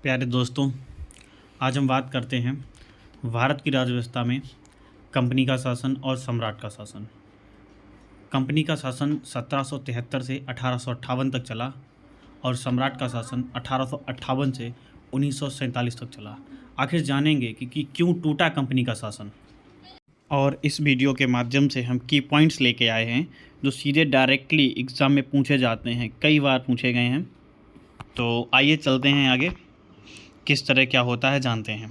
प्यारे दोस्तों, आज हम बात करते हैं भारत की राज्य व्यवस्था में कंपनी का शासन और सम्राट का शासन। कंपनी का शासन 1773 से 1858 तक चला और सम्राट का शासन 1858 से 1947 तक चला। आखिर जानेंगे कि क्यों टूटा कंपनी का शासन। और इस वीडियो के माध्यम से हम की पॉइंट्स लेके आए हैं जो सीधे डायरेक्टली एग्ज़ाम में पूछे जाते हैं, कई बार पूछे गए हैं। तो आइए चलते हैं आगे, किस तरह क्या होता है जानते हैं।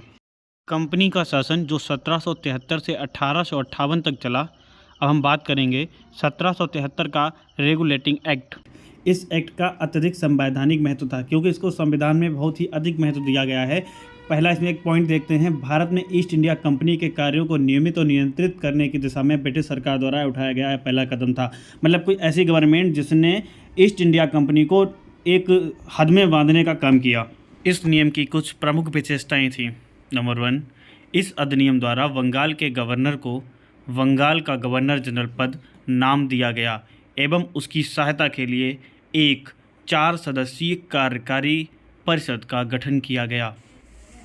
कंपनी का शासन जो 1773 से 1858 तक चला। अब हम बात करेंगे 1773 का रेगुलेटिंग एक्ट। इस एक्ट का अत्यधिक संवैधानिक महत्व था क्योंकि इसको संविधान में बहुत ही अधिक महत्व दिया गया है। पहला इसमें एक पॉइंट देखते हैं, भारत में ईस्ट इंडिया कंपनी के कार्यों को नियमित और नियंत्रित करने की दिशा में ब्रिटिश सरकार द्वारा उठाया गया पहला कदम था। मतलब कोई ऐसी गवर्नमेंट जिसने ईस्ट इंडिया कंपनी को एक हद में बांधने का काम किया। इस नियम की कुछ प्रमुख विशेषताएं थीं। नंबर 1, इस अधिनियम द्वारा बंगाल के गवर्नर को बंगाल का गवर्नर जनरल पद नाम दिया गया एवं उसकी सहायता के लिए एक 4 सदस्यीय कार्यकारी परिषद का गठन किया गया।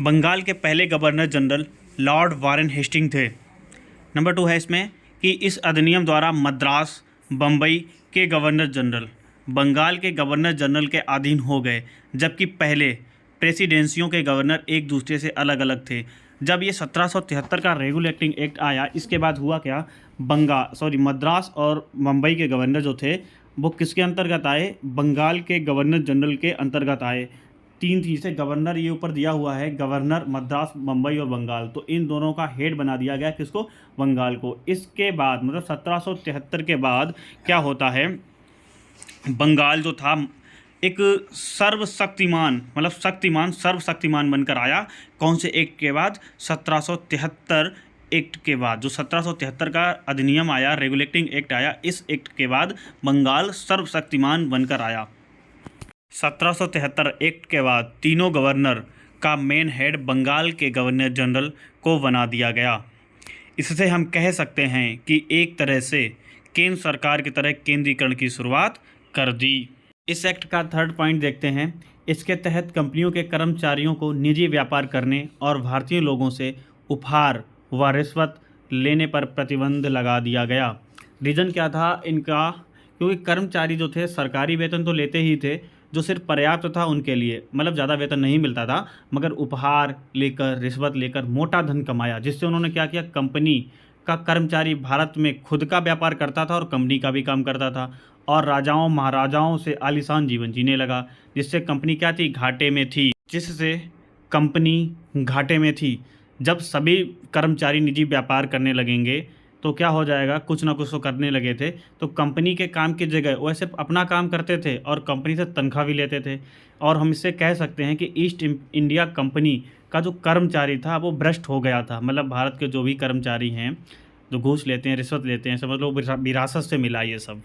बंगाल के पहले governor general Lord Warren Hasting थे। नंबर 2 है इसमें कि इस अधिनियम द्वारा मद्रास, बम्बई के गवर्नर जनरल बंगाल के गवर्नर जनरल के अधीन हो गए, जबकि पहले प्रेसिडेंसियों के गवर्नर एक दूसरे से अलग अलग थे। जब ये 1773 का रेगुलेटिंग एक्ट आया, इसके बाद हुआ क्या, मद्रास और मुंबई के गवर्नर जो थे वो किसके अंतर्गत आए, बंगाल के गवर्नर जनरल के अंतर्गत आए। 3 चीज़ें गवर्नर ये ऊपर दिया हुआ है, गवर्नर, मद्रास, मुंबई और बंगाल, तो इन दोनों का हेड बना दिया गया किसको, बंगाल को। इसके बाद मतलब 1773 के बाद क्या होता है, बंगाल जो था एक सर्वशक्तिमान बनकर आया। कौन से एक्ट के बाद, 1773 एक्ट के बाद। जो 1773 का अधिनियम आया, रेगुलेटिंग एक्ट आया, इस एक्ट के बाद बंगाल सर्वशक्तिमान बनकर आया। 1773 एक्ट के बाद तीनों गवर्नर का मेन हेड बंगाल के गवर्नर जनरल को बना दिया गया। इससे हम कह सकते हैं कि एक तरह से केंद्र सरकार की तरह केंद्रीकरण की शुरुआत कर दी। इस एक्ट का 3rd पॉइंट देखते हैं। इसके तहत कंपनियों के कर्मचारियों को निजी व्यापार करने और भारतीय लोगों से उपहार व रिश्वत लेने पर प्रतिबंध लगा दिया गया। रीज़न क्या था इनका, क्योंकि कर्मचारी जो थे सरकारी वेतन तो लेते ही थे, जो सिर्फ पर्याप्त था उनके लिए, मतलब ज़्यादा वेतन नहीं मिलता था, मगर उपहार लेकर, रिश्वत लेकर मोटा धन कमाया, जिससे उन्होंने क्या किया, कंपनी का कर्मचारी भारत में खुद का व्यापार करता था और कंपनी का भी काम करता था और राजाओं महाराजाओं से आलीशान जीवन जीने लगा, जिससे कंपनी क्या थी, घाटे में थी। जिससे कंपनी घाटे में थी। जब सभी कर्मचारी निजी व्यापार करने लगेंगे तो क्या हो जाएगा, कुछ ना कुछ तो करने लगे थे, तो कंपनी के काम की जगह वो सिर्फ अपना काम करते थे और कंपनी से तनख्वाह भी लेते थे। और हम इससे कह सकते हैं कि ईस्ट इंडिया कंपनी का जो कर्मचारी था वो भ्रष्ट हो गया था। मतलब भारत के जो भी कर्मचारी हैं जो घूस लेते हैं, रिश्वत लेते हैं, समझ लो विरासत से मिला ये सब।